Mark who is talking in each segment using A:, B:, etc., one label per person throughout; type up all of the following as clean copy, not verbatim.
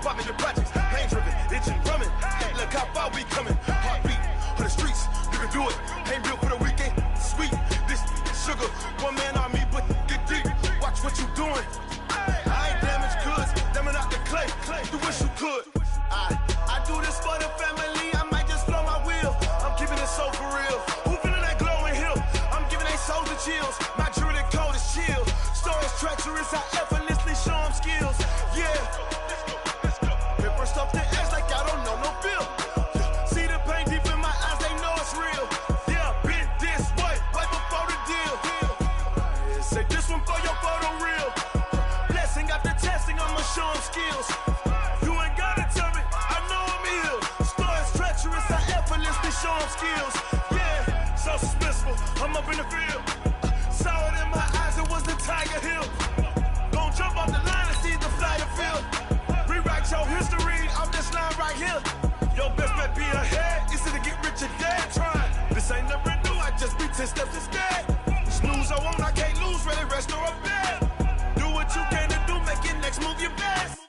A: hip-hop in the projects. Pain driven, itching, drumming. Hey, look how far we coming. Heartbeat on the streets, you can do it. Ain't built for the weekend. Sweet, this sugar, one man army, but get deep. Watch what you doing. I ain't damaged goods, them are not the clay. You wish you could. I do this for the family. I might just blow my wheel. I'm keeping it so for real. Who feeling that glowing hill? I'm giving they souls the chills. My jewelry code is chill. Stories treacherous, I effortlessly show them skills. Yeah. Paper stuff the edge like I don't know no feel. See the pain deep in my eyes, they know it's real. Yeah, been this way, right before the deal. Say this one for your photo reel. Blessing after testing, I'ma show them skills. You ain't gotta tell me, I know I'm ill. Stories treacherous, I effortlessly show them skills. Yeah, so suspenseful, I'm up in the field. Saw it in my eyes, it was the Tiger Hill. Gon' jump off the line and see the flyer field. Rewrite your history off this line right here. Your best bet be ahead, easy to get rich or dead trying. This ain't never new, I just be 10 steps instead. Snooze I won't, I can't lose, ready, rest or a bed. Do what you can to do, make your next move your best.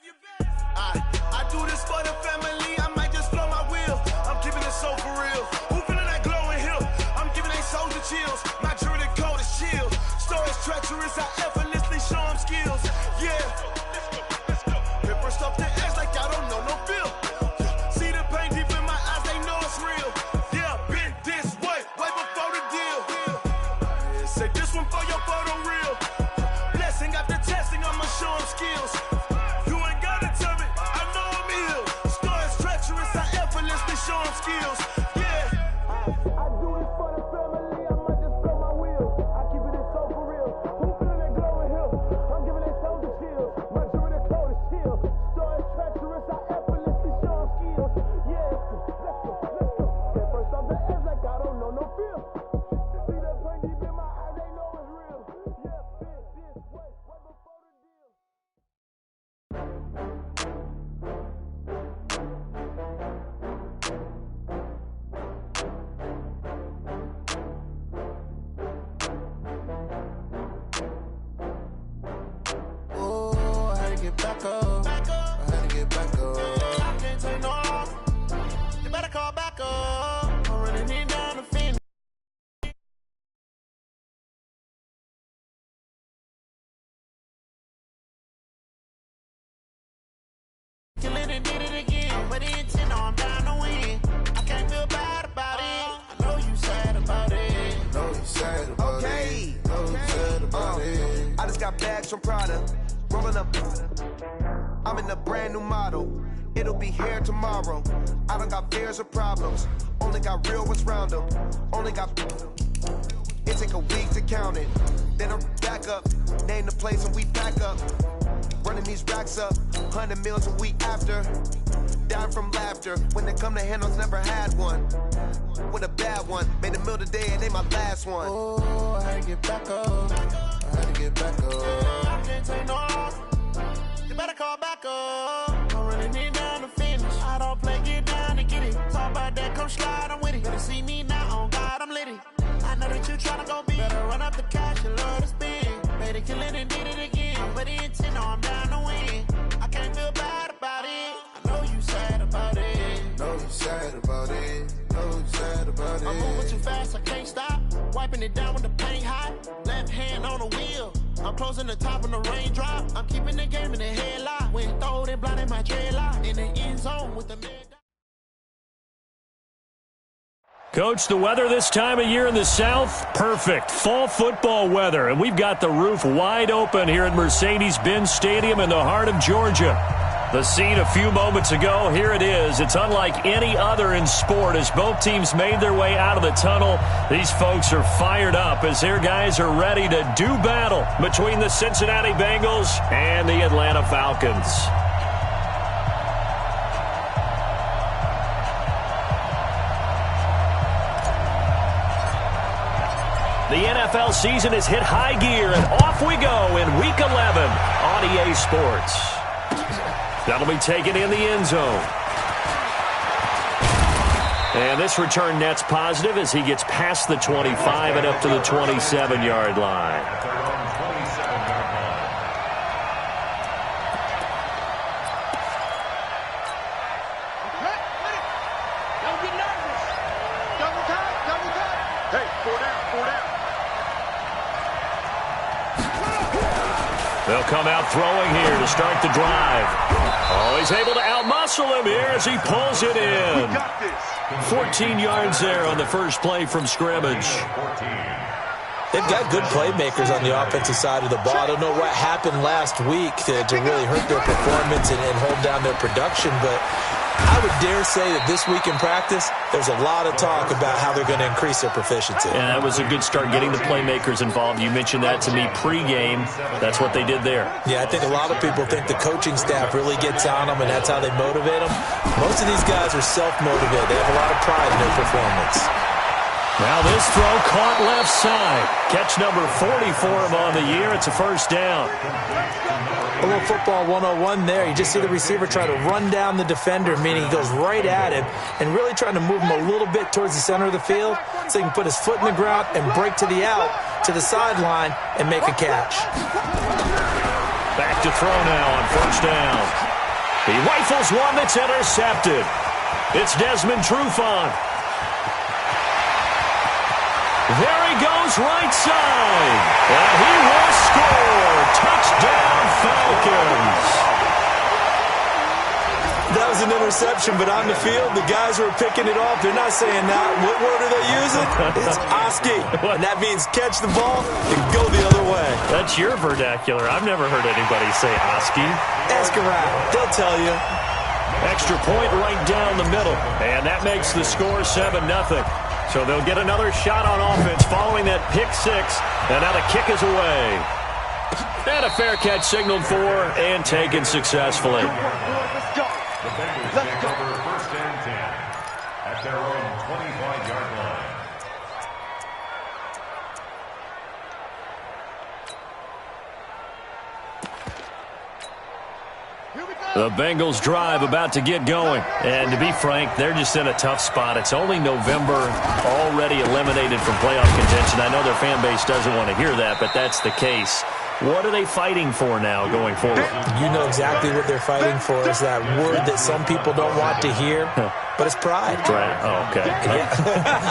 A: I do this for the family, I might just blow my wheel. I'm keeping it so for real. Who feeling that glowing hill? I'm giving they souls the chills. My jewelry code is chill. Stories treacherous, I effortlessly show them skills. Yeah. Paper stuff the edge like I don't know no feel. See the pain deep in my eyes, they know it's real. Yeah, been this way, way before the deal. Say this one for your photo reel. Blessing after testing, I'ma show them skills. You ain't gotta tell me, I know I'm ill. Stories treacherous, I effortlessly show them skills. Yeah. I do this for the family, I might just blow my wheel. I keep it so for real. Who feeling that glowing hill? I'm giving they souls the chills. My jewelry code is chill. Stories treacherous, I effortlessly show them skills. Yeah, let's go. Get first off the edge like I don't know no feel. See that pain deep in my eyes, they know it's real. Yeah, been this way, way before the deal.
B: Oh, I had to get back up. I had to get back up. I can't take no loss. You better call back up. I'm running it down the finish. Kill it and did it again. But the intent, no, I'm down to win. I can't feel bad about it. I know you sad about it. Know you sad about it. Know you sad about it.
C: I just got bags from Prada, rolling up. I'm in a brand new model. It'll be here tomorrow. I don't got fears or problems. Only got real ones round them. Only got. It take a week to count it. Then I'm back up. Name the place and we pack up. Running these racks up. 100 meals a week after. Down from laughter. When they come to handles, never had one. With a bad one. Made a meal today and they my last one.
B: Oh, I had to get back up. I had to get back up. I can't take no loss. You better call back up. I'm running it down to finish. I don't play, get down and get it. Talk about that, come slide, I'm with it. Better see me now, on God, I'm litty. I know that you tryna go big. Better run up the cash, you love to spend. Made it, kill it and did it again. But the intent, no, I'm down to win. I can't feel bad about it. I know you sad about it. Know you sad about it. Know you sad about it. I'm moving too fast, I can't stop. Wiping it down with the paint hot. Left hand on the wheel. I'm closing the top when the raindrop. I'm keeping the game in the headlock. When throwed and blinded my dreadlock. In the end zone with the man.
D: Coach, the weather this time of year in the South, perfect. Fall football weather, and we've got the roof wide open here at Mercedes-Benz Stadium in the heart of Georgia. The scene a few moments ago, here it is. It's unlike any other in sport as both teams made their way out of the tunnel. These folks are fired up as their guys are ready to do battle between the Cincinnati Bengals and the Atlanta Falcons. The NFL season has hit high gear, and off we go in Week 11 on EA Sports. That'll be taken in the end zone. And this return net's positive as he gets past the 25 and up to the 27-yard line. They'll come out throwing here to start the drive. Oh, he's able to outmuscle him here as he pulls it in. 14 yards there on the first play from scrimmage.
E: They've got good playmakers on the offensive side of the ball. I don't know what happened last week to really hurt their performance and hold down their production, but I would dare say that this week in practice, there's a lot of talk about how they're going to increase their proficiency.
D: Yeah, that was a good start getting the playmakers involved. You mentioned that to me pregame. That's what they did there.
E: Yeah, I think a lot of people think the coaching staff really gets on them, and that's how they motivate them. Most of these guys are self-motivated. They have a lot of pride in their performance.
D: Now this throw caught left side. Catch number 40 for him on the year. It's a first down.
E: A little football 101 there. You just see the receiver try to run down the defender, meaning he goes right at him and really trying to move him a little bit towards the center of the field so he can put his foot in the ground and break to the out, to the sideline, and make a catch.
D: Back to throw now on first down. He rifles one that's intercepted. It's Desmond Trufant. There he goes right side. And he will score. Touchdown Falcons.
E: That was an interception, but on the field, the guys who are picking it off, they're not saying that. What word are they using? It's Oski. And that means catch the ball and go the other way.
D: That's your vernacular. I've never heard anybody say Oski.
E: Ask around. They'll tell you.
D: Extra point right down the middle. And that makes the score 7-0. So they'll get another shot on offense following that pick six. And now the kick is away. And a fair catch signaled for and taken successfully.
A: Let's go. Let's go. First and 10 at their own 25-yard line.
D: The Bengals drive about to get going. And to be frank, they're just in a tough spot. It's only November, already eliminated from playoff contention. I know their fan base doesn't want to hear that, but that's the case. What are they fighting for now going forward?
E: You know exactly what they're fighting for. Is that word that some people don't want to hear, but it's pride.
D: Draft. Oh, okay.
E: Yeah.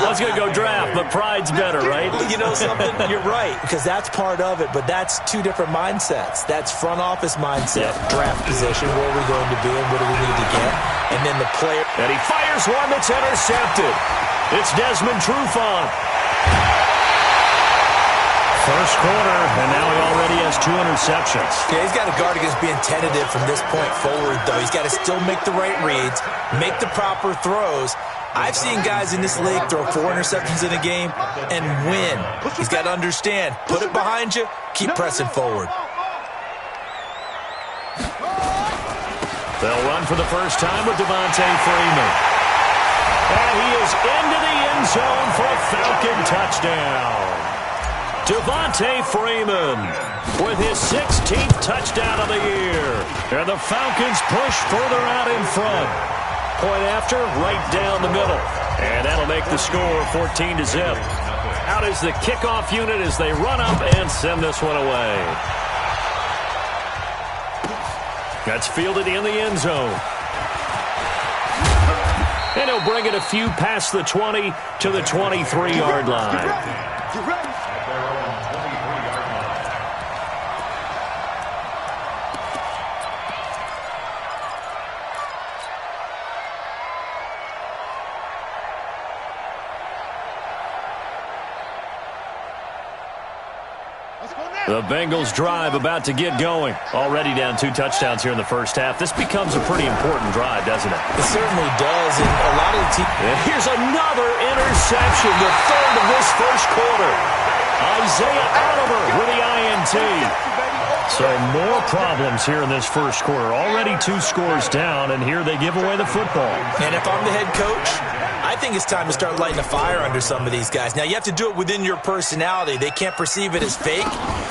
D: I was going to go draft, but pride's better, right?
E: You know something? You're right, because that's part of it, but that's two different mindsets. That's front office mindset, draft position, where are we going to be and what do we need to get, and then the player.
D: And he fires one that's intercepted. It's Desmond Trufant. First quarter, and now he already has 2 interceptions.
E: Yeah, he's got to guard against being tentative from this point forward, though. He's got to still make the right reads, make the proper throws. I've seen guys in this league throw 4 interceptions in a game and win. He's got to understand, put it behind you, keep pressing forward.
D: They'll run for the first time with Devontae Freeman. And he is into the end zone for a Falcon touchdown. Devontae Freeman with his 16th touchdown of the year. And the Falcons push further out in front. Point after, right down the middle. And that'll make the score 14-0. Out is the kickoff unit as they run up and send this one away. That's fielded in the end zone. And he'll bring it a few past the 20 to the 23-yard line. The Bengals drive about to get going. Already down 2 touchdowns here in the first half. This becomes a pretty important drive, doesn't it?
E: It certainly does. And a lot of the teams.
D: And here's another interception, the third of this first quarter. Isaiah Oliver with the INT. So more problems here in this first quarter. Already 2 scores down, and here they give away the football.
E: And if I'm the head coach, I think it's time to start lighting a fire under some of these guys. Now, you have to do it within your personality. They can't perceive it as fake.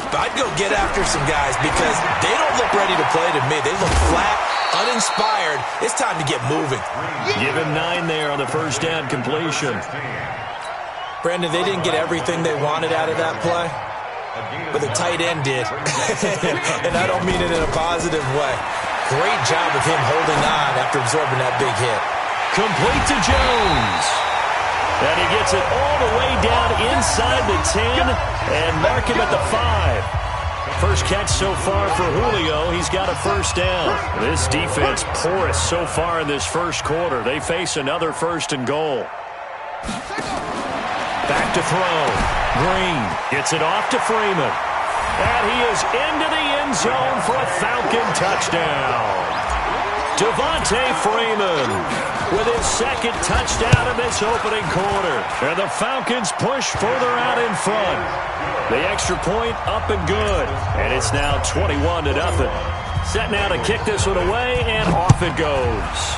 E: But I'd go get after some guys because they don't look ready to play to me. They look flat, uninspired. It's time to get moving.
D: Give him 9 there on the first down completion.
E: Brandon, they didn't get everything they wanted out of that play, but the tight end did. And I don't mean it in a positive way. Great job of him holding on after absorbing that big hit.
D: Complete to Jones. And he gets it all the way down inside the 10 and mark him at the 5. First catch so far for Julio. He's got a first down. This defense porous so far in this first quarter. They face another 1st and goal. Back to throw. Green gets it off to Freeman. And he is into the end zone for a Falcon touchdown. Devontae Freeman with his 2nd touchdown in this opening quarter. And the Falcons push further out in front. The extra point up and good. And it's now 21-0. Set now to kick this one away, and off it goes.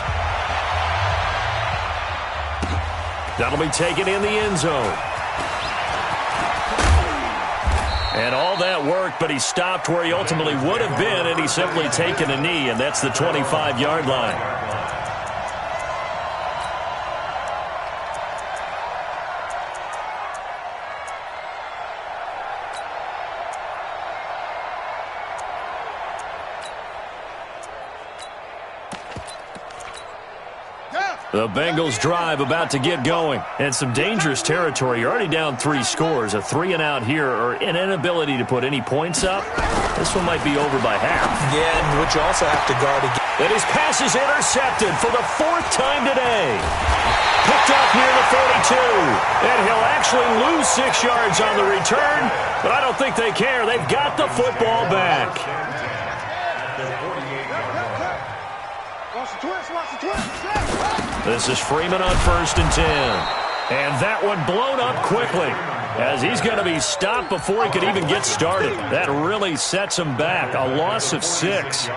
D: That'll be taken in the end zone. And all that worked, but he stopped where he ultimately would have been, and he's simply taken a knee, and that's the 25-yard line. The Bengals drive about to get going. And some dangerous territory. You're already down 3 scores. A 3-and-out here, or an inability to put any points up. This one might be over by half.
E: Yeah, and what you also have to guard against.
D: And his pass is intercepted for the 4th time today. Picked up near the 42. And he'll actually lose 6 yards on the return. But I don't think they care. They've got the football back. This is Freeman on 1st and 10. And that one blown up quickly, as he's going to be stopped before he could even get started. That really sets him back. A loss of 6.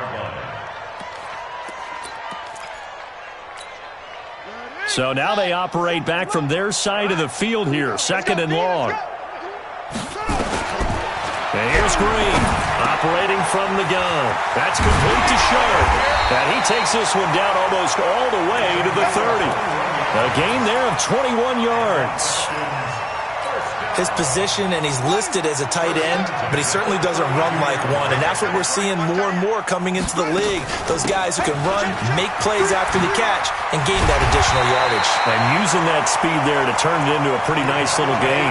D: So now they operate back from their side of the field here. 2nd and long. And here's Green, operating from the gun. That's complete to Sharp. And he takes this one down almost all the way to the 30. A gain there of 21 yards.
E: His position, and he's listed as a tight end, but he certainly doesn't run like one. And that's what we're seeing more and more coming into the league. Those guys who can run, make plays after the catch, and gain that additional yardage.
D: And using that speed there to turn it into a pretty nice little gain.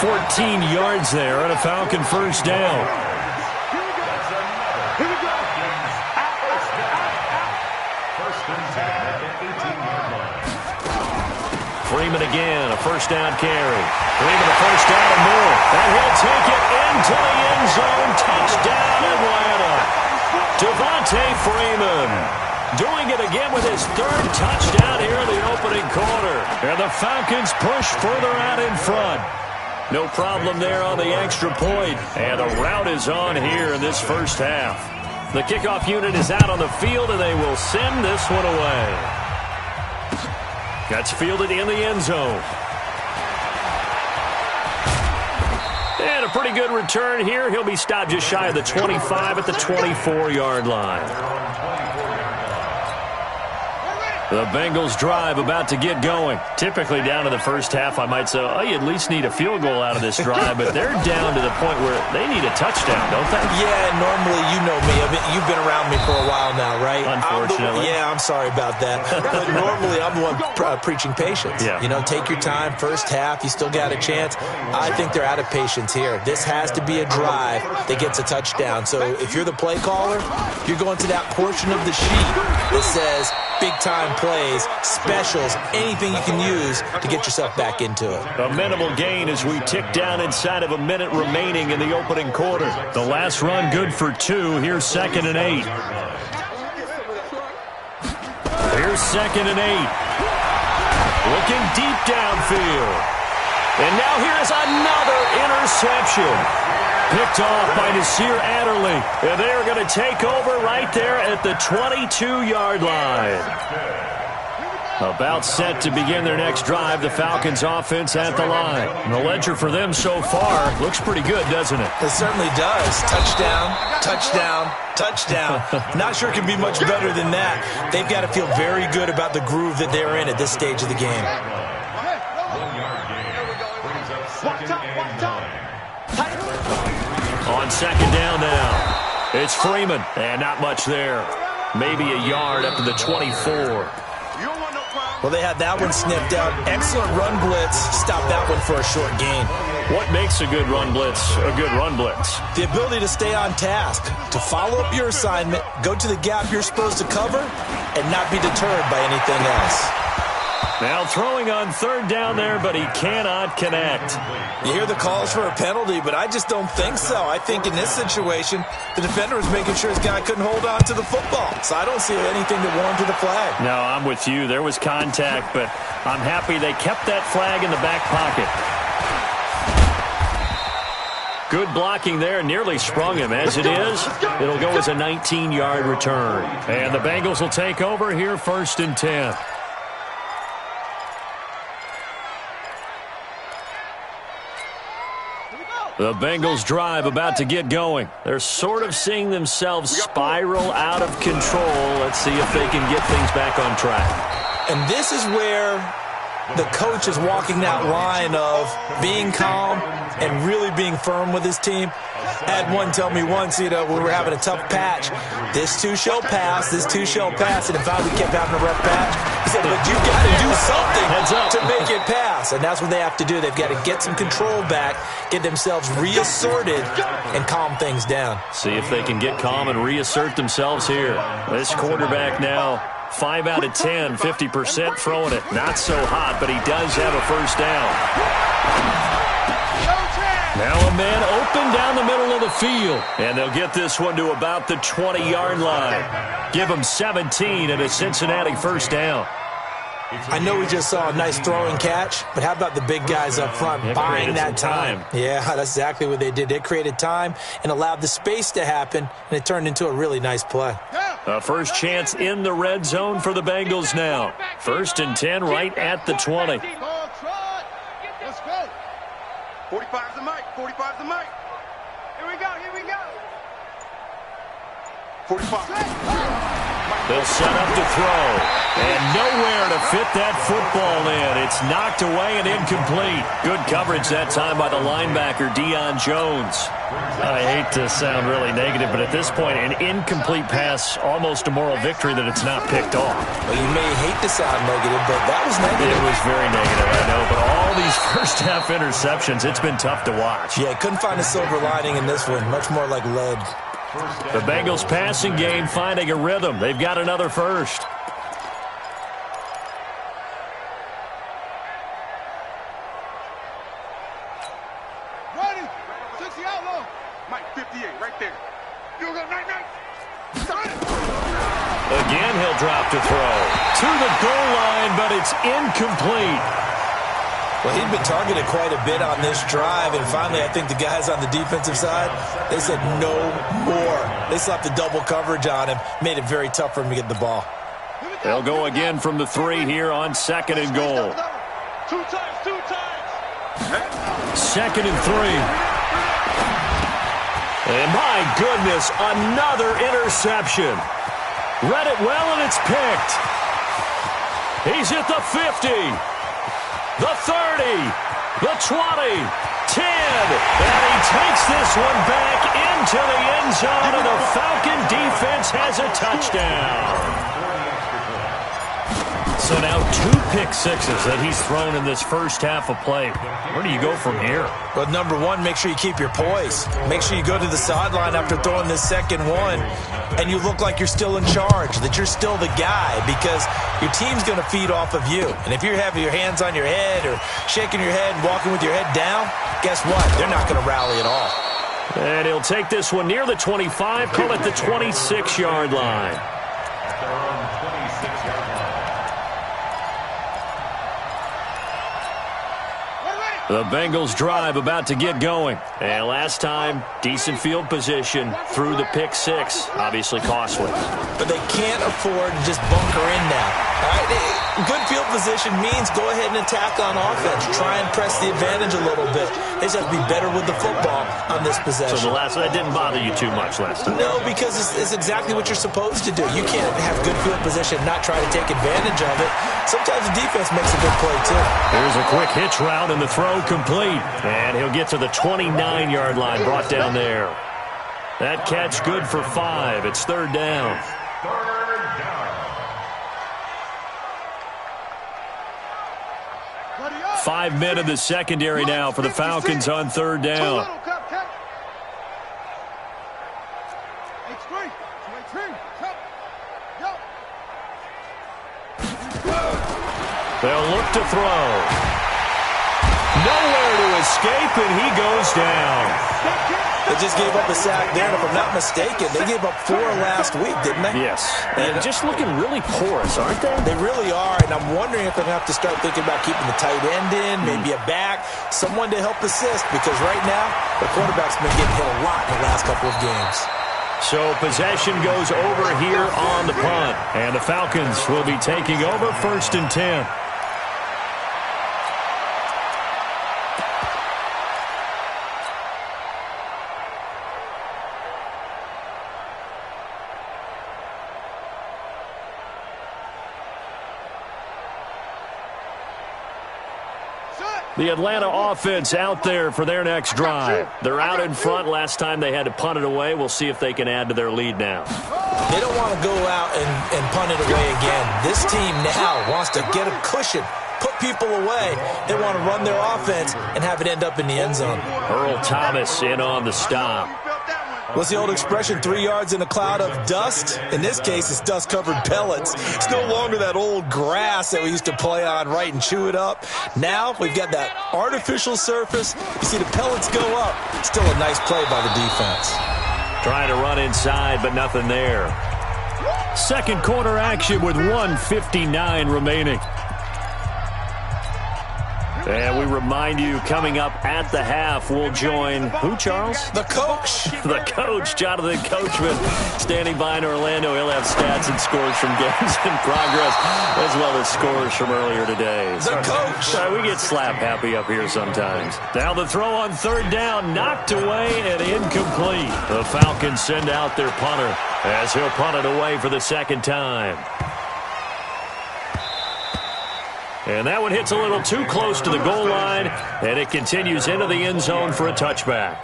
D: 14 yards there on a Falcon first down. Freeman again, a first down carry. Freeman a first down and more. And he'll take it into the end zone. Touchdown, Atlanta. Devontae Freeman doing it again with his 3rd touchdown here in the opening quarter. And the Falcons push further out in front. No problem there on the extra point. And the route is on here in this first half. The kickoff unit is out on the field, and they will send this one away. That's fielded in the end zone. And a pretty good return here. He'll be stopped just shy of the 25 at the 24-yard line. The Bengals drive about to get going. Typically down to the first half, I might say, oh, you at least need a field goal out of this drive, but they're down to the point where they need a touchdown, don't they?
E: Yeah, normally, you know me. I mean, you've been around me for a while now, right?
D: Unfortunately.
E: I'm sorry about that. But normally, I'm the one preaching patience.
D: Yeah.
E: You know, take your time. First half, you still got a chance. I think they're out of patience here. This has to be a drive that gets a touchdown. So if you're the play caller, you're going to that portion of the sheet that says big-time plays, specials, anything you can use to get yourself back into it.
D: A minimal gain as we tick down inside of a minute remaining in the opening quarter. The last run good for 2. Here's 2nd and 8. Here's 2nd and 8. Looking deep downfield. And now here's another interception. Picked off by Nasir Adderley. And they are going to take over right there at the 22-yard line. About set to begin their next drive, the Falcons offense at the line. And the ledger for them so far looks pretty good, doesn't it?
E: It certainly does. Touchdown, touchdown, touchdown. Not sure it can be much better than that. They've got to feel very good about the groove that they're in at this stage of the game.
D: On 2nd down now, it's Freeman, and not much there. Maybe a yard up to the 24.
A: You don't want no problem.
E: Well, they had that one sniffed out. Excellent run blitz. Stop that one for a short gain.
D: What makes a good run blitz a good run blitz?
E: The ability to stay on task, to follow up your assignment, go to the gap you're supposed to cover, and not be deterred by anything else.
D: Now throwing on third down there, but he cannot connect.
E: You hear the calls for a penalty, but I just don't think so. I think in this situation, the defender was making sure his guy couldn't hold on to the football. So I don't see anything that warranted a flag.
D: No, I'm with you. There was contact, but I'm happy they kept that flag in the back pocket. Good blocking there, nearly sprung him. As it is, it'll go as a 19-yard return. And the Bengals will take over here, 1st and 10. The Bengals drive about to get going. They're sort of seeing themselves spiral out of control. Let's see if they can get things back on track.
E: And this is where the coach is walking that line of being calm and really being firm with his team. I had one tell me once, when we were having a tough patch, this too shall pass, this too shall pass, and if we kept having a rough patch, he said, but you've got to do something to make it pass, and that's what they have to do. They've got to get some control back, get themselves reasserted, and calm things down.
D: See if they can get calm and reassert themselves here. This quarterback now, 5 out of 10, 50% throwing it. Not so hot, but he does have a first down. Now a man open down the middle of the field. And they'll get this one to about the 20-yard line. Give them 17 and a Cincinnati first down.
E: I know we just saw a nice throwing catch, but how about the big guys up front buying that time? Yeah, that's exactly what they did. They created time and allowed the space to happen, and it turned into a really nice play.
D: A first chance in the red zone for the Bengals now. 1st and 10 right at the 20.
A: Let's go. 45's the mic. 45's the mic. Here we go. Here we go. 45.
D: They'll set up to throw. And nowhere to fit that football in. It's knocked away and incomplete. Good coverage that time by the linebacker, Deion Jones. I hate to sound really negative, but at this point, an incomplete pass, almost a moral victory that it's not picked off.
E: Well, you may hate to sound negative, but that was negative.
D: It was very negative, I know. But all these first-half interceptions, it's been tough to watch.
E: Yeah, couldn't find a silver lining in this one. Much more like lead.
D: The Bengals passing game finding a rhythm. They've got another first.
A: Ready. 60 out low. Mike, 58 right there. You go night.
D: Again, he'll drop to throw. To the goal line, but it's incomplete.
E: Well, he'd been targeted quite a bit on this drive, and finally I think the guys on the defensive side, they said no more. They slapped the double coverage on him, made it very tough for him to get the ball.
D: They'll go again from the 3 here on 2nd and goal.
A: Two times.
D: 2nd and 3. And my goodness, another interception. Read it well, and it's picked. He's at the 50. The 30, the 20, 10, and he takes this one back into the end zone, and the Falcon defense has a touchdown. So now 2 pick sixes that he's thrown in this first half of play. Where do you go from here?
E: Well, number one, make sure you keep your poise. Make sure you go to the sideline after throwing this second one, and you look like you're still in charge, that you're still the guy, because your team's going to feed off of you. And if you're having your hands on your head or shaking your head and walking with your head down, guess what? They're not going to rally at all.
D: And he'll take this one near the 25, call it the 26-yard line. The Bengals drive about to get going. And last time, decent field position through the pick 6. Obviously costly.
E: But they can't afford to just bunker in now. All right? Good field position means go ahead and attack on offense. Try and press the advantage a little bit. They just have to be better with the football on this possession.
D: So that didn't bother you too much last time?
E: No, because it's exactly what you're supposed to do. You can't have good field position and not try to take advantage of it. Sometimes the defense makes a good play, too.
D: Here's a quick hitch route, and the throw complete. And he'll get to the 29-yard line, brought down there. That catch good for 5. It's 3rd down. 5 men in the secondary now for the Falcons on third down. They'll look to throw. Nowhere to escape, and he goes down.
E: They just gave up a sack there, and if I'm not mistaken, they gave up 4 last week, didn't they?
D: Yes, and just looking really porous, aren't they?
E: They really are, and I'm wondering if they're going to have to start thinking about keeping the tight end in, maybe a back, someone to help assist, because right now, the quarterback's been getting hit a lot in the last couple of games.
D: So possession goes over here on the punt, and the Falcons will be taking over 1st and 10. The Atlanta offense out there for their next drive. They're out in front. Last time they had to punt it away. We'll see if they can add to their lead now.
E: They don't want to go out and punt it away again. This team now wants to get a cushion, put people away. They want to run their offense and have it end up in the end zone.
D: Earl Thomas in on the stop.
E: What's the old expression, 3 yards in a cloud of dust? In this case, it's dust-covered pellets. It's no longer that old grass that we used to play on, right, and chew it up. Now we've got that artificial surface. You see the pellets go up. Still a nice play by the defense.
D: Trying to run inside, but nothing there. Second quarter action with 1:59 remaining. And we remind you, coming up at the half, we'll join who, Charles?
E: The coach.
D: The coach, Jonathan Coachman, standing by in Orlando. He'll have stats and scores from games in progress, as well as scores from earlier today.
E: The coach.
D: We get slap happy up here sometimes. Now the throw on third down, knocked away and incomplete. The Falcons send out their punter as he'll punt it away for the second time. And that one hits a little too close to the goal line, and it continues into the end zone for a touchback.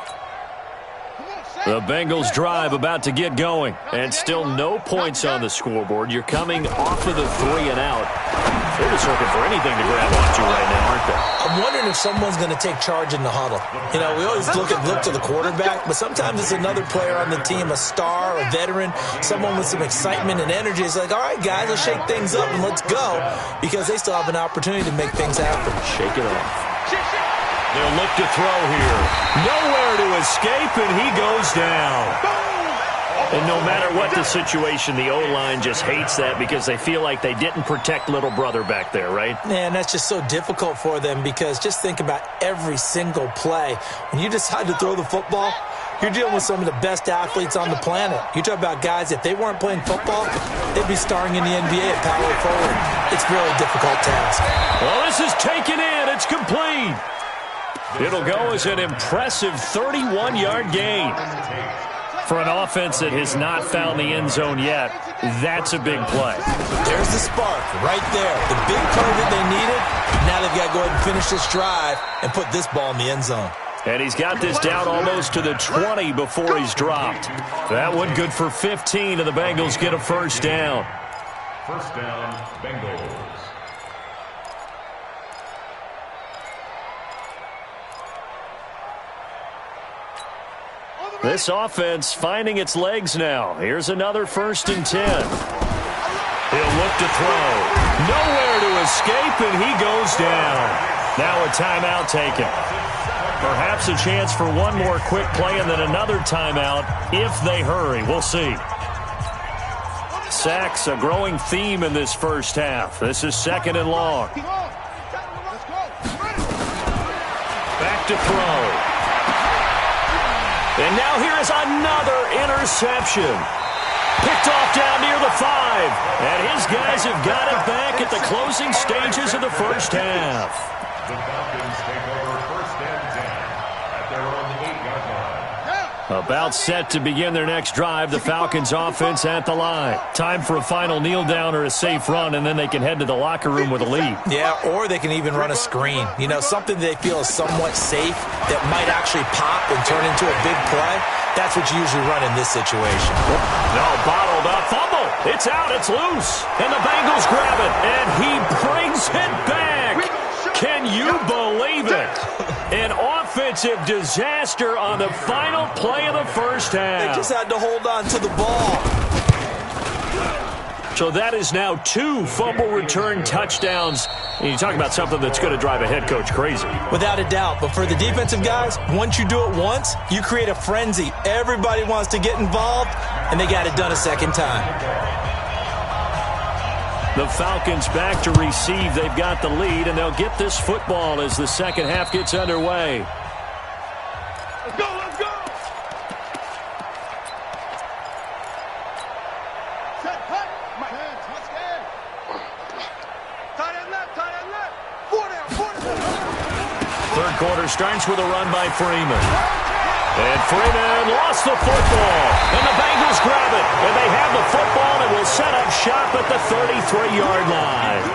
D: The Bengals drive about to get going, and still no points on the scoreboard. You're coming off of the 3 and out. They're just looking for anything to grab onto right now, aren't they?
E: I'm wondering if someone's going to take charge in the huddle. You know, we always look to the quarterback, but sometimes it's another player on the team, a star, a veteran, someone with some excitement and energy. It's like, all right, guys, let's shake things up and let's go, because they still have an opportunity to make things happen.
D: Shake it off. They'll look to throw here. Nowhere to escape, and he goes down. And no matter what the situation, the O-line just hates that because they feel like they didn't protect little brother back there, right?
E: Man, that's just so difficult for them, because just think about every single play. When you decide to throw the football, you're dealing with some of the best athletes on the planet. You talk about guys, if they weren't playing football, they'd be starring in the NBA at power forward. It's a really difficult task.
D: Well, this is taken in. It's complete. It'll go as an impressive 31-yard gain. For an offense that has not found the end zone yet, that's a big play.
E: There's the spark right there. The big play that they needed. Now they've got to go ahead and finish this drive and put this ball in the end zone.
D: And he's got this down almost to the 20 before he's dropped. That one good for 15, and the Bengals get a first down.
F: First down, Bengals.
D: This offense finding its legs now. Here's another 1st and 10. He'll look to throw. Nowhere to escape, and he goes down. Now a timeout taken. Perhaps a chance for one more quick play and then another timeout if they hurry. We'll see. Sacks, a growing theme in this first half. This is 2nd and long. Back to throw. And now here is another interception. Picked off down near the 5. And his guys have got it back at the closing stages of the first half.
F: The Falcons take over 1st and 10 at their own 8-yard line.
D: About set to begin their next drive, the Falcons offense at the line. Time for a final kneel down or a safe run, and then they can head to the locker room with a lead.
E: Yeah, or they can even run a screen. You know, something they feel is somewhat safe that might actually pop and turn into a big play. That's what you usually run in this situation.
D: No, bottled up. Fumble. It's out. It's loose. And the Bengals grab it. And he brings it back. Can you believe defensive disaster on the final play of the first half.
E: They just had to hold on to the ball.
D: So that is now 2 fumble return touchdowns. And you talk about something that's going to drive a head coach crazy.
E: Without a doubt. But for the defensive guys, once you do it once, you create a frenzy. Everybody wants to get involved, and they got it done a second time.
D: The Falcons back to receive. They've got the lead, and they'll get this football as the second half gets underway.
A: Let's go, let's go! Set, hut, my hands, let's go! Tight end left, 4 down, 4 down!
D: Third quarter starts with a run by Freeman. And Freeman lost the football. And the Bengals grab it. And they have the football and will set up shop at the 33-yard line.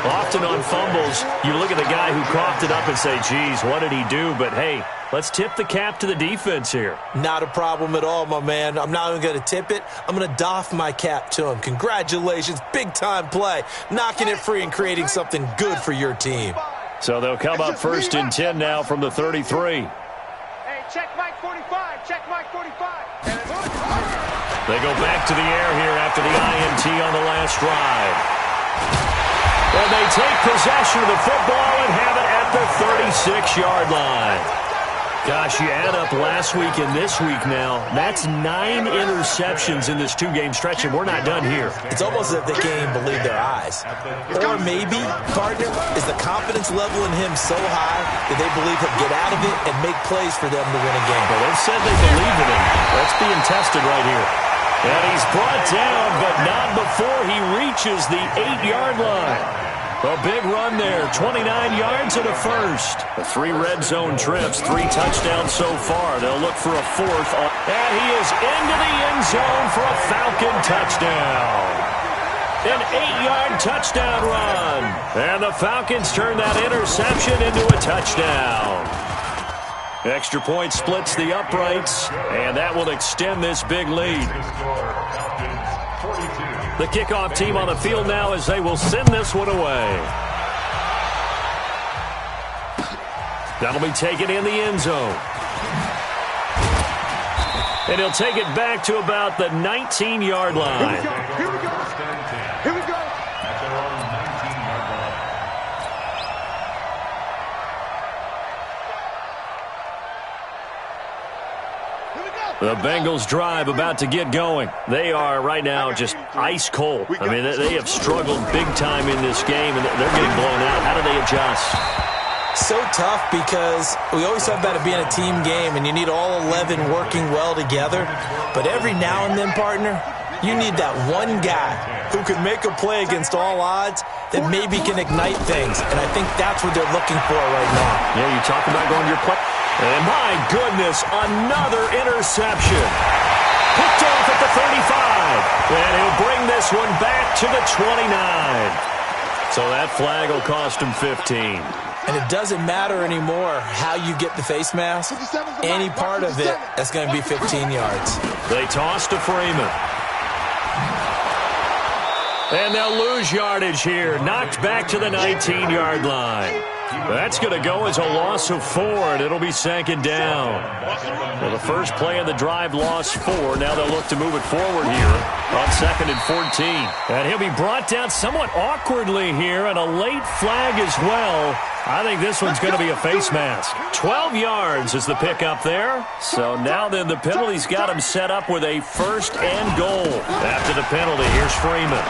D: Often on fumbles, you look at the guy who coughed it up and say, geez, what did he do? But, hey, let's tip the cap to the defense here.
E: Not a problem at all, my man. I'm not even going to tip it. I'm going to doff my cap to him. Congratulations. Big-time play. Knocking it free and creating something good for your team.
D: So they'll come up 1st and 10 now from the 33.
A: Check Mike 45. Check Mike 45.
D: They go back to the air here after the INT on the last drive. And they take possession of the football and have it at the 36-yard line. Gosh, you add up last week and this week now, that's 9 interceptions in this 2-game stretch, and we're not done here.
E: It's almost as if they can't even believe their eyes. Or maybe, partner, is the confidence level in him so high that they believe he'll get out of it and make plays for them to win a game.
D: Well, they've said they believe in him. That's being tested right here. And he's brought down, but not before he reaches the 8-yard line. A big run there, 29 yards and a first. The 3 red zone trips, 3 touchdowns so far. They'll look for a 4th. And he is into the end zone for a Falcon touchdown. An 8-yard touchdown run. And the Falcons turn that interception into a touchdown. Extra point splits the uprights, and that will extend this big lead. The kickoff team on the field now as they will send this one away. That'll be taken in the end zone. And he'll take it back to about the 19-yard line.
A: Here we go. Here we go.
F: At their own 19-yard line.
D: The Bengals drive about to get going. They are right now just ice cold. I mean, they have struggled big time in this game, and they're getting blown out. How do they adjust?
E: So tough because we always talk about it being a team game, and you need all 11 working well together. But every now and then, partner, you need that one guy who can make a play against all odds that maybe can ignite things. And I think that's what they're looking for right now.
D: Yeah, you talk about going to your play. And my goodness, another interception. Picked off at the 35. And he'll bring this one back to the 29. So that flag will cost him 15.
E: And it doesn't matter anymore how you get the face mask. Any part of it, that's going to be 15 yards.
D: They toss to Freeman. And they'll lose yardage here. Knocked back to the 19-yard line. That's going to go as a loss of 4, and it'll be 2nd down. Well, the first play of the drive lost 4. Now they'll look to move it forward here on 2nd and 14. And he'll be brought down somewhat awkwardly here, and a late flag as well. I think this one's going to be a face mask. 12 yards is the pickup there. So now then the penalty's got him set up with a 1st and goal. After the penalty, here's Freeman.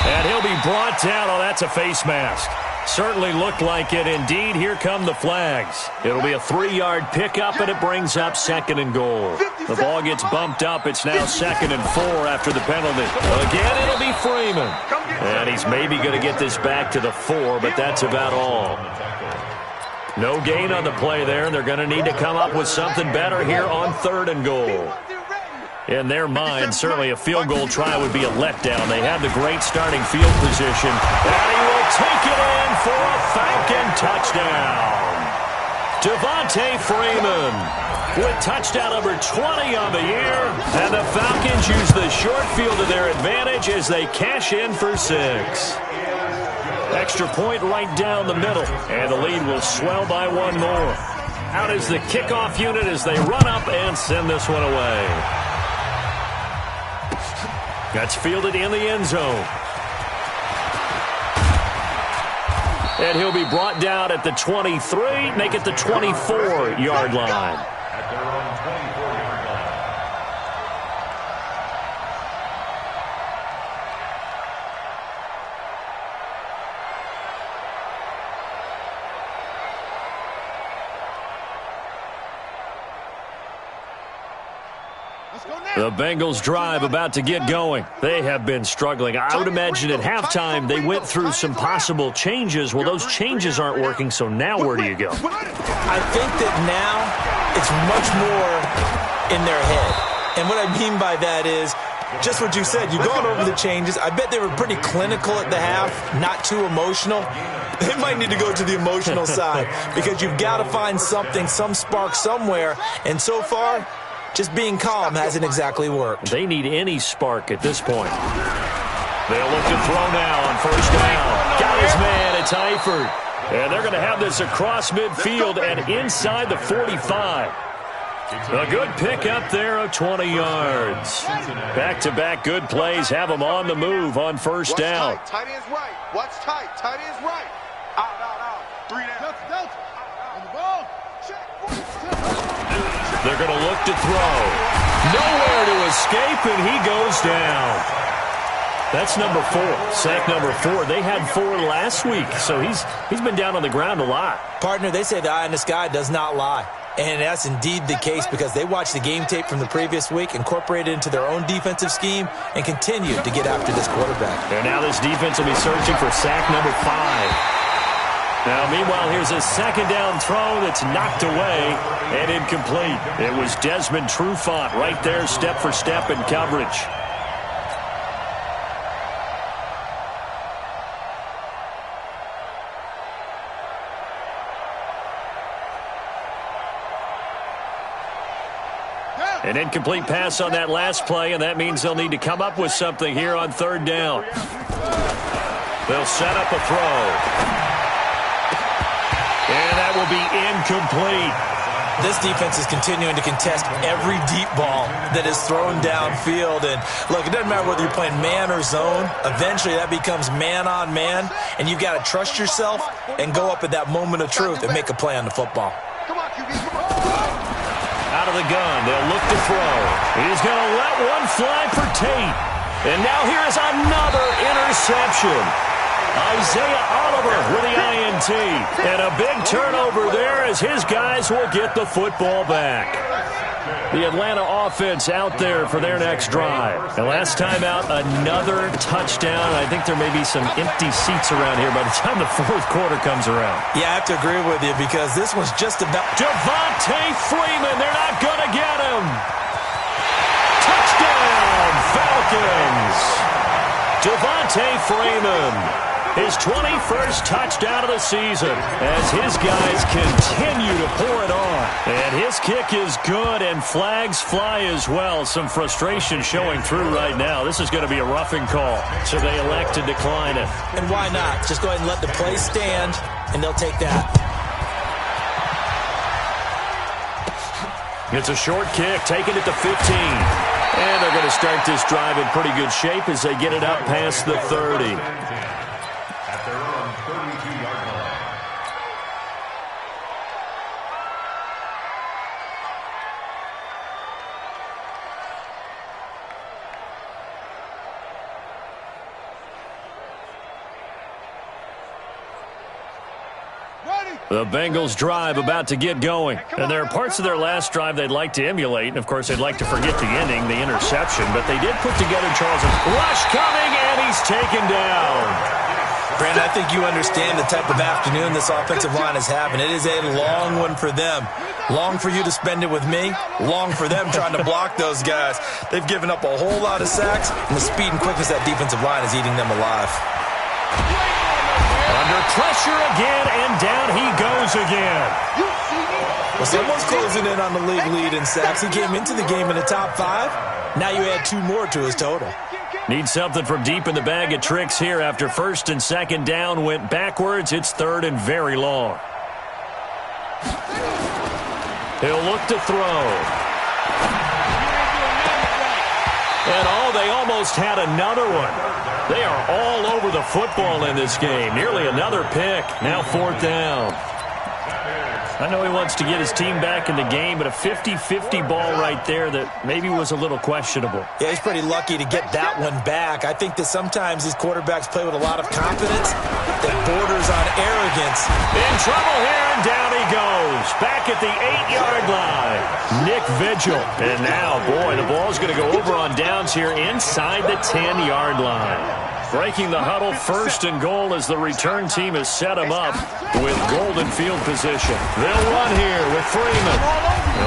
D: And he'll be brought down. Oh, that's a face mask. Certainly looked like it. Indeed, here come the flags. It'll be a 3-yard pickup, and it brings up 2nd and goal. The ball gets bumped up. It's now 2nd and 4 after the penalty. Again, it'll be Freeman. And he's maybe going to get this back to the 4, but that's about all. No gain on the play there. They're going to need to come up with something better here on 3rd and goal. In their mind, certainly a field goal try would be a letdown. They have the great starting field position. And he will take it in for a Falcon touchdown. Devontae Freeman with touchdown number 20 on the year. And the Falcons use the short field to their advantage as they cash in for 6. Extra point right down the middle. And the lead will swell by 1 more. Out is the kickoff unit as they run up and send this one away. That's fielded in the end zone. And he'll be brought down at the 23, make it the 24-yard line.
F: At their own 24-yard line.
D: The Bengals drive about to get going. They have been struggling. I would imagine at halftime they went through some possible changes. Well, those changes aren't working, so now where do you go?
E: I think that now it's much more in their head. And what I mean by that is just what you said. You've gone over the changes. I bet they were pretty clinical at the half, not too emotional. They might need to go to the emotional side because you've got to find something, some spark somewhere. And so far, just being calm hasn't exactly worked.
D: They need any spark at this point. They'll look to throw now on first down. Got his man. It's Eifert. And they're going to have this across midfield and inside the 45. A good pick up there of 20 yards. Back-to-back good plays have them on the move on first down.
C: Tight end's right. Watch tight. Tight end's right. Out. 3 down. Delta. On the ball. Check.
D: They're going to look to throw. Nowhere to escape, and he goes down. That's number 4. Sack number 4. They had 4 last week, so he's been down on the ground a lot.
E: Partner, they say the eye in the sky does not lie. And that's indeed the case because they watched the game tape from the previous week, incorporated it into their own defensive scheme, and continued to get after this quarterback.
D: And now this defense will be searching for sack number 5. Now, meanwhile, here's a second down throw that's knocked away and incomplete. It was Desmond Trufant right there, step for step in coverage. An incomplete pass on that last play, and that means they'll need to come up with something here on third down. They'll set up a throw. And that will be incomplete.
E: This defense is continuing to contest every deep ball that is thrown downfield. And, look, it doesn't matter whether you're playing man or zone. Eventually that becomes man on man, and you've got to trust yourself and go up at that moment of truth and make a play on the football.
C: Come on, QB. Come on.
D: Out of the gun, they'll look to throw. He's going to let one fly for Tate. And now here is another interception. Isaiah Oliver with the INT. And a big turnover there as his guys will get the football back. The Atlanta offense out there for their next drive. And last time out, another touchdown. I think there may be some empty seats around here by the time the fourth quarter comes around.
E: Yeah, I have to agree with you because this one's just about...
D: Devontae Freeman, they're not going to get him. Touchdown, Falcons. Devontae Freeman. His 21st touchdown of the season as his guys continue to pour it on. And his kick is good, and flags fly as well. Some frustration showing through right now. This is going to be a roughing call, so they elect to decline it.
E: And why not? Just go ahead and let the play stand, and they'll take that.
D: It's a short kick, taken at the 15. And they're going to start this drive in pretty good shape as they get it up past the 30.
F: At their own 32-yard line.
D: The Bengals drive about to get going. And there are parts of their last drive they'd like to emulate. And, of course, they'd like to forget the ending, the interception. But they did put together Charles. Rush coming, and he's taken down.
E: Brandon, I think you understand the type of afternoon this offensive line is having. It is a long one for them. Long for you to spend it with me. Long for them trying to block those guys. They've given up a whole lot of sacks, and the speed and quickness of that defensive line is eating them alive.
D: Under pressure again, and down he goes again.
E: Well, someone's closing in on the league lead in sacks. He came into the game in the top 5. Now you add 2 more to his total.
D: Need something from deep in the bag of tricks here after first and second down went backwards. It's third and very long. He'll look to throw. And they almost had another one. They are all over the football in this game. Nearly another pick. Now 4th down. I know he wants to get his team back in the game, but a 50-50 ball right there that maybe was a little questionable.
E: Yeah, he's pretty lucky to get that one back. I think that sometimes these quarterbacks play with a lot of confidence that borders on arrogance.
D: In trouble here, and down he goes. Back at the 8-yard line. Nick Vigil. And now, boy, the ball's going to go over on downs here inside the 10-yard line. Breaking the huddle, 1st and goal as the return team has set him up with golden field position. They'll run here with Freeman.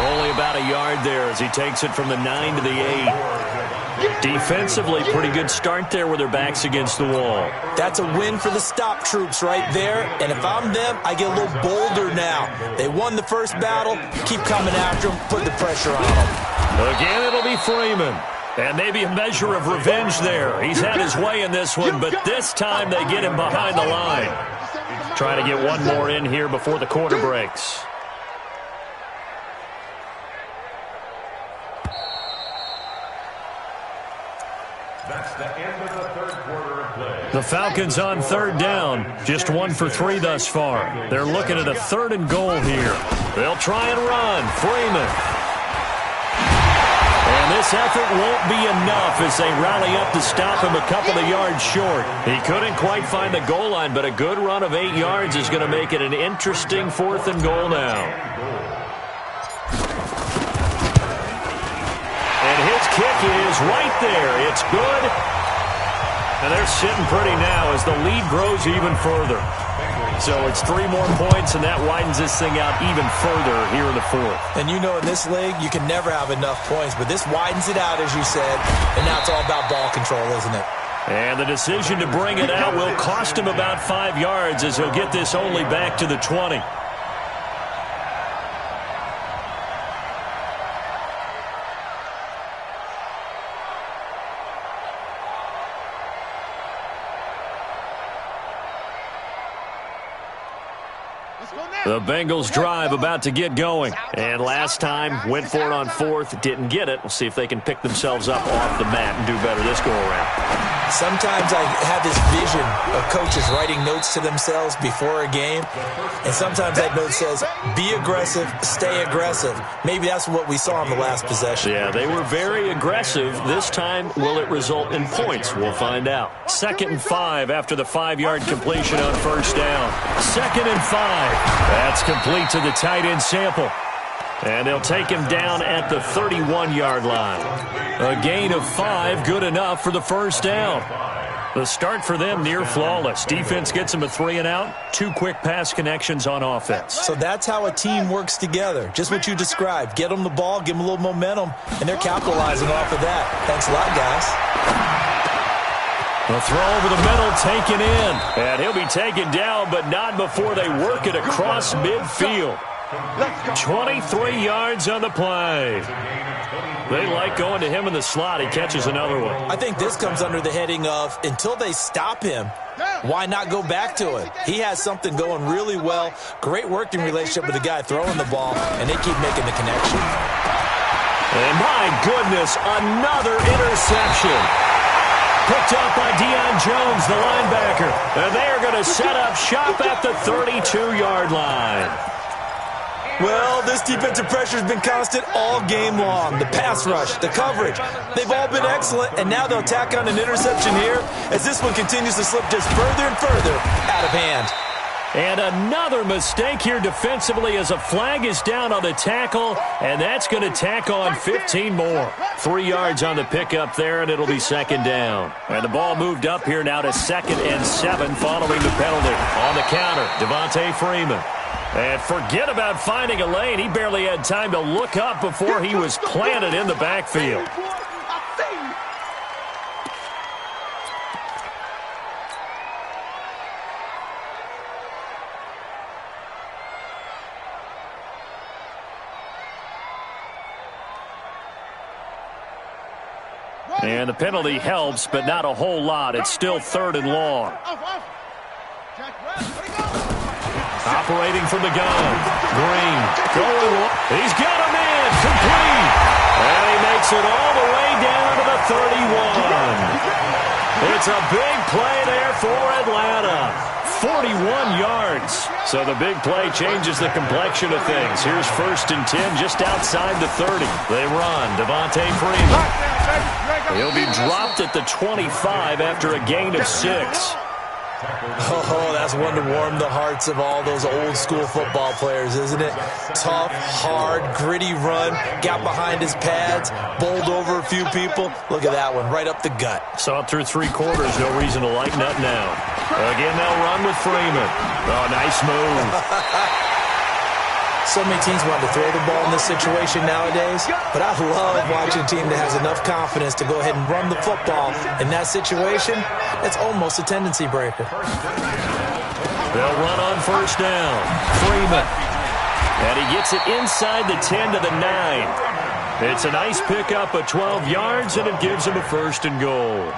D: Only about a yard there as he takes it from the 9 to the 8. Defensively, pretty good start there with their backs against the wall.
E: That's a win for the stop troops right there. And if I'm them, I get a little bolder now. They won the first battle. Keep coming after them. Put the pressure on them.
D: Again, it'll be Freeman. And maybe a measure of revenge there. He's had his way in this one, but this time they get him behind the line. Trying to get one more in here before the quarter breaks.
F: That's the end of the 3rd quarter of play.
D: The Falcons on 3rd down. Just 1 for 3 thus far. They're looking at a 3rd and goal here. They'll try and run. Freeman. And this effort won't be enough as they rally up to stop him a couple of yards short. He couldn't quite find the goal line, but a good run of 8 yards is going to make it an interesting 4th and goal now. And his kick is right there. It's good. And they're sitting pretty now as the lead grows even further. So it's 3 more points, and that widens this thing out even further here in the 4th.
E: And you know in this league, you can never have enough points, but this widens it out, as you said, and now it's all about ball control, isn't it?
D: And the decision to bring it out will cost him about 5 yards as he'll get this only back to the 20. The Bengals drive about to get going. And last time, went for it on 4th, didn't get it. We'll see if they can pick themselves up off the mat and do better this go-around.
E: Sometimes I have this vision of coaches writing notes to themselves before a game. And sometimes that note says, be aggressive, stay aggressive. Maybe that's what we saw in the last possession.
D: Yeah, they were very aggressive. This time, will it result in points? We'll find out. 2nd and 5 after the 5-yard completion on 1st down. 2nd and 5. That's complete to the tight end Sample. And they'll take him down at the 31-yard line. A gain of 5, good enough for the 1st down. The start for them near flawless. Defense gets them a 3 and out. 2 quick pass connections on offense.
E: So that's how a team works together. Just what you described. Get them the ball, give them a little momentum, and they're capitalizing off of that. Thanks a lot, guys.
D: A throw over the middle, taken in. And he'll be taken down, but not before they work it across midfield. 23 yards on the play. They like going to him in the slot. He catches another one.
E: I think this comes under the heading of until they stop him, why not go back to it? He has something going really well. Great working relationship with the guy throwing the ball, and they keep making the connection.
D: And my goodness, another interception. Picked up by Deion Jones, the linebacker. And they are going to set up shop at the 32-yard line.
E: Well, this defensive pressure has been constant all game long. The pass rush, the coverage, they've all been excellent, and now they'll tack on an interception here as this one continues to slip just further and further out of hand.
D: And another mistake here defensively as a flag is down on the tackle, and that's going to tack on 15 more. 3 yards on the pickup there, and it'll be 2nd down. And the ball moved up here now to 2nd and 7 following the penalty. On the counter, Devontae Freeman. And forget about finding a lane. He barely had time to look up before he was planted in the backfield. And the penalty helps, but not a whole lot. It's still 3rd and long. Operating from the gun. Green going. He's got a man. Complete. And he makes it all the way down to the 31. It's a big play there for Atlanta. 41 yards. So the big play changes the complexion of things. Here's 1st and 10 just outside the 30. They run. Devontae Freeman. He'll be dropped at the 25 after a gain of 6.
E: Oh, that's one to warm the hearts of all those old school football players, isn't it? Tough, hard, gritty run, got behind his pads, bowled over a few people. Look at that one, right up the gut.
D: Saw it through 3 quarters, no reason to lighten up now. Again, they'll run with Freeman. Oh, nice move.
E: So many teams want to throw the ball in this situation nowadays, but I love watching a team that has enough confidence to go ahead and run the football. In that situation, it's almost a tendency breaker.
D: They'll run on 1st down. Freeman. And he gets it inside the 10 to the 9. It's a nice pickup of 12 yards, and it gives him a 1st and goal.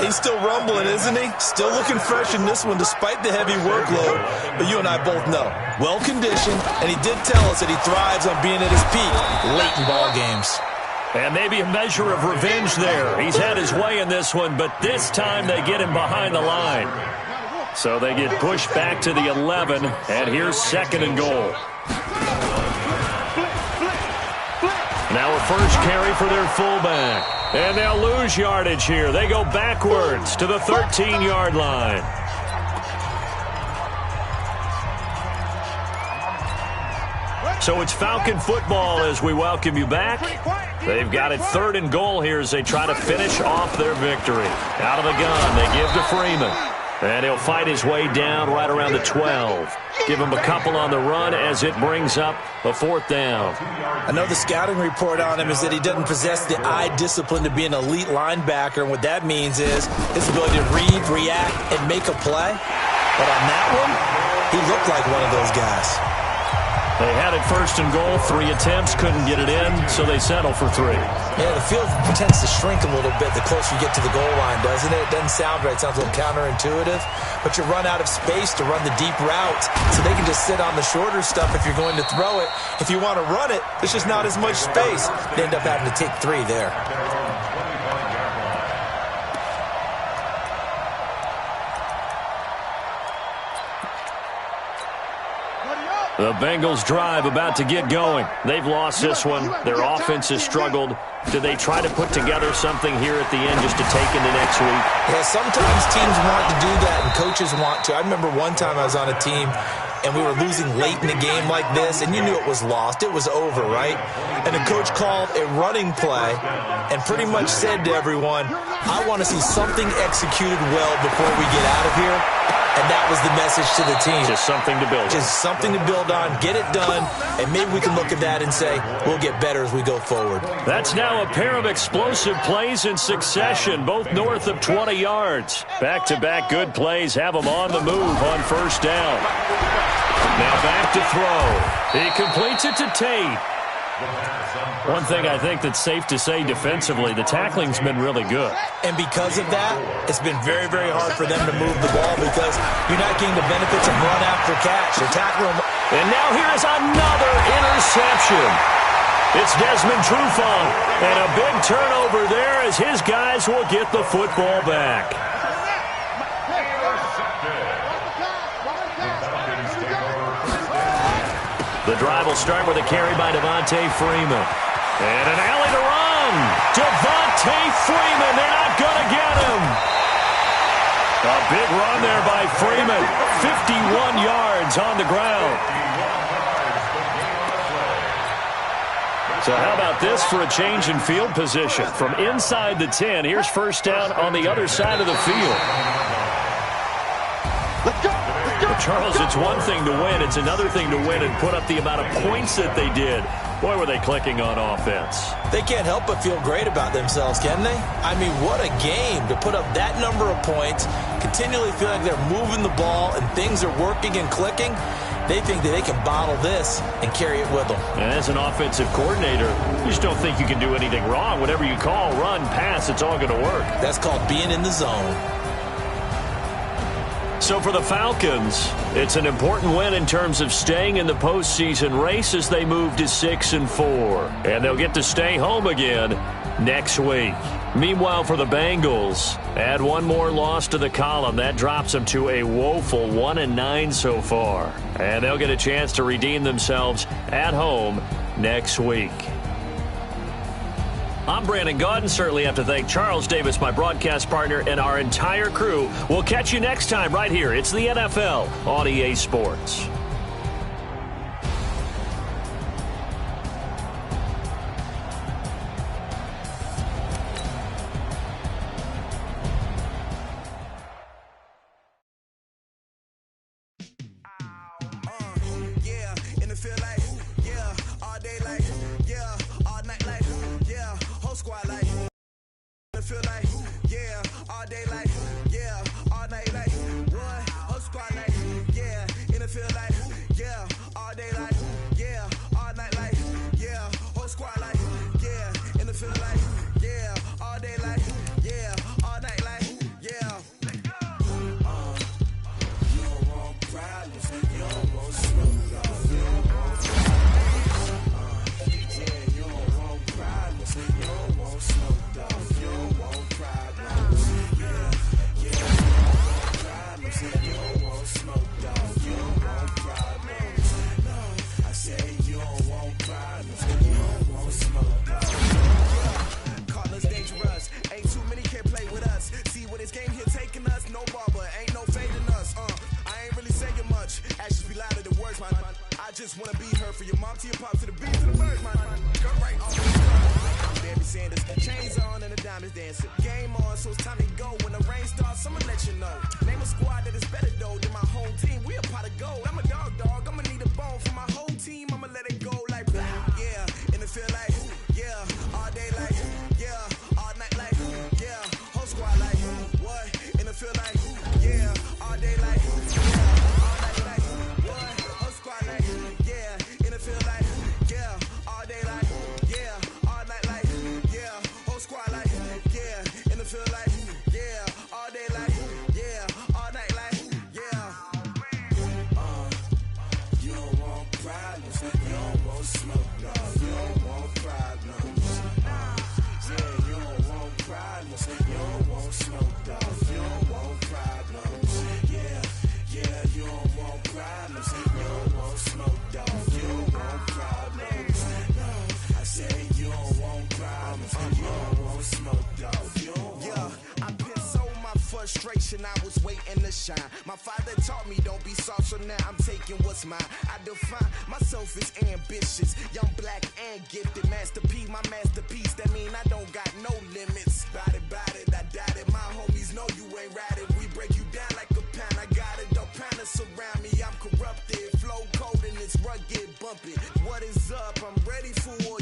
E: He's still rumbling, isn't he? Still looking fresh in this one despite the heavy workload. But you and I both know, well-conditioned, and he did tell us that he thrives on being at his peak late in ball games.
D: And maybe a measure of revenge there. He's had his way in this one, but this time they get him behind the line. So they get pushed back to the 11, and here's 2nd and goal. Now a first carry for their fullback. And they'll lose yardage here. They go backwards to the 13-yard line. So it's Falcon football as we welcome you back. They've got it 3rd and goal here as they try to finish off their victory. Out of the gun, they give to Freeman. And he'll fight his way down right around the 12. Give him a couple on the run as it brings up a 4th down.
E: I know the scouting report on him is that he doesn't possess the eye discipline to be an elite linebacker. And what that means is his ability to read, react, and make a play. But on that one, he looked like one of those guys.
D: They had it 1st and goal, 3 attempts, couldn't get it in, so they settle for 3.
E: Yeah, the field tends to shrink a little bit the closer you get to the goal line, doesn't it? It doesn't sound right. It sounds a little counterintuitive. But you run out of space to run the deep routes, so they can just sit on the shorter stuff if you're going to throw it. If you want to run it, there's just not as much space. They end up having to take 3 there.
D: The Bengals drive about to get going. They've lost this one. Their offense has struggled. Do they try to put together something here at the end just to take into next week?
E: Yeah, sometimes teams want to do that and coaches want to. I remember one time I was on a team and we were losing late in a game like this, and you knew it was lost. It was over, right? And the coach called a running play and pretty much said to everyone, I want to see something executed well before we get out of here. And that was the message to the team.
D: Just something to build on.
E: Just something to build on, get it done, and maybe we can look at that and say, we'll get better as we go forward.
D: That's now a pair of explosive plays in succession, both north of 20 yards. Back-to-back good plays have them on the move on 1st down. Now back to throw. He completes it to Tate. One thing I think that's safe to say defensively, the tackling's been really good.
E: And because of that, it's been very, very hard for them to move the ball because you're not getting the benefits of run after catch. They're tackling.
D: And now here's another interception. It's Desmond Trufant. And a big turnover there as his guys will get the football back. The drive will start with a carry by Devontae Freeman. And an alley to run. Devontae Freeman. They're not going to get him. A big run there by Freeman. 51 yards on the ground. So how about this for a change in field position? From inside the 10, here's 1st down on the other side of the field.
A: Let's go.
D: Charles, it's one thing to win. It's another thing to win and put up the amount of points that they did. Boy, were they clicking on offense.
E: They can't help but feel great about themselves, can they? I mean, what a game to put up that number of points, continually feel like they're moving the ball and things are working and clicking. They think that they can bottle this and carry it with them.
D: And as an offensive coordinator, you just don't think you can do anything wrong. Whatever you call, run, pass, it's all going to work.
E: That's called being in the zone.
D: So for the Falcons, it's an important win in terms of staying in the postseason race as they move to 6-4. And they'll get to stay home again next week. Meanwhile, for the Bengals, add one more loss to the column. That drops them to a woeful 1-9 so far. And they'll get a chance to redeem themselves at home next week. I'm Brandon Gaudin. Certainly have to thank Charles Davis, my broadcast partner, and our entire crew. We'll catch you next time right here. It's the NFL on EA Sports.
B: I was waiting to shine. My father taught me don't be soft, so now I'm taking what's mine. I define myself as ambitious, young, black, and gifted. Master P, my masterpiece. That mean I don't got no limits. Bout it, I doubt it. My homies know you ain't ratted. We break you down like a pound. I got it, don't pound us around me. I'm corrupted, flow cold and it's rugged, bumpy. What is up? I'm ready for war.